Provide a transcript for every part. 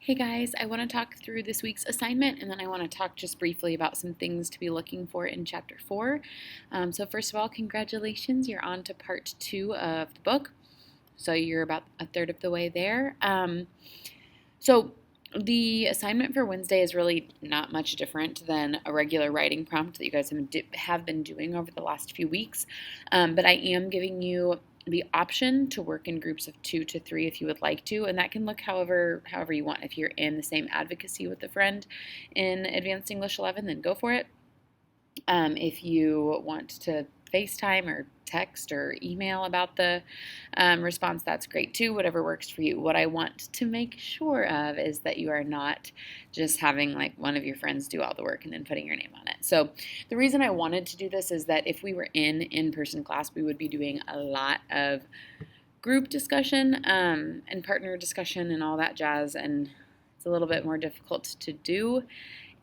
Hey guys, I want to talk through this week's assignment and then I want to talk just briefly about some things to be looking for in Chapter 4. So, first of all, congratulations, you're on to part 2 of the book. So, you're about a third of the way there. So, the assignment for Wednesday is really not much different than a regular writing prompt that you guys have been doing over the last few weeks. But I am giving you the option to work in groups of 2 to 3 if you would like to, and that can look however you want. If you're in the same advocacy with a friend in Advanced English 11, then go for it. If you want to FaceTime or text or email about the response, that's great too, whatever works for you. What I want to make sure of is that you are not just having like one of your friends do all the work and then putting your name on it. So the reason I wanted to do this is that if we were in-person class, we would be doing a lot of group discussion and partner discussion and all that jazz, and it's a little bit more difficult to do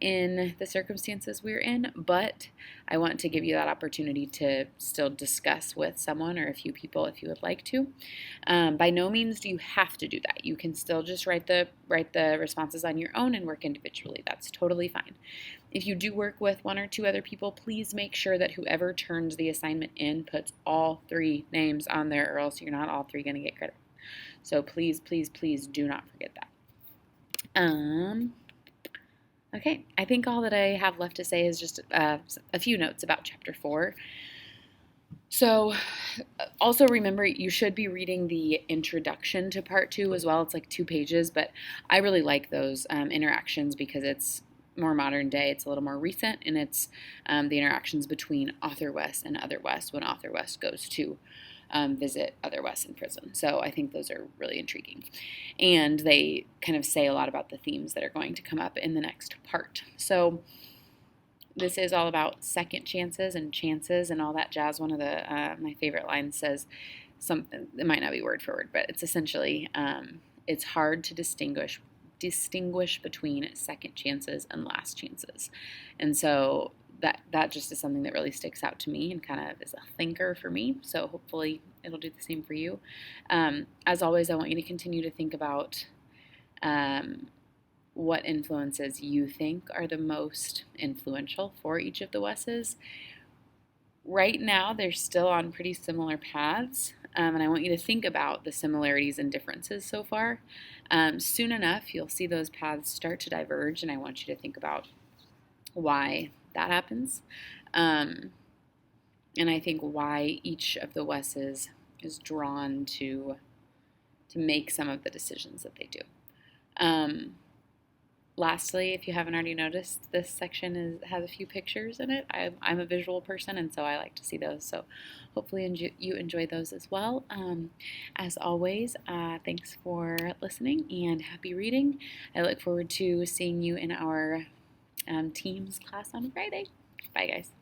in the circumstances we're in, but I want to give you that opportunity to still discuss with someone or a few people if you would like to. By no means do you have to do that. You can still just write the responses on your own and work individually. That's totally fine. If you do work with 1 or 2 other people, please make sure that whoever turns the assignment in puts all 3 names on there, or else you're not all 3 going to get credit. So please, please, please do not forget that. Okay, I think all that I have left to say is just a few notes about Chapter 4. So, also remember, you should be reading the introduction to Part 2 as well. It's like 2 pages, but I really like those interactions because it's more modern day, it's a little more recent, and it's the interactions between Author Wes and Other Wes when Author Wes goes to visit Other Wes in prison. So I think those are really intriguing. And they kind of say a lot about the themes that are going to come up in the next part. So this is all about second chances and chances and all that jazz. One of the my favorite lines says something, it might not be word for word, but it's essentially it's hard to distinguish between second chances and last chances. And so that just is something that really sticks out to me and kind of is a thinker for me. So hopefully it'll do the same for you. As always, I want you to continue to think about what influences you think are the most influential for each of the Wesses. Right now, they're still on pretty similar paths, and I want you to think about the similarities and differences so far. Soon enough, you'll see those paths start to diverge, and I want you to think about why that happens, and I think why each of the Wesses is drawn to make some of the decisions that they do. Lastly, if you haven't already noticed, this section has a few pictures in it. I'm a visual person, and so I like to see those. So hopefully you enjoy those as well. As always, thanks for listening and happy reading. I look forward to seeing you in our Teams class on Friday. Bye, guys.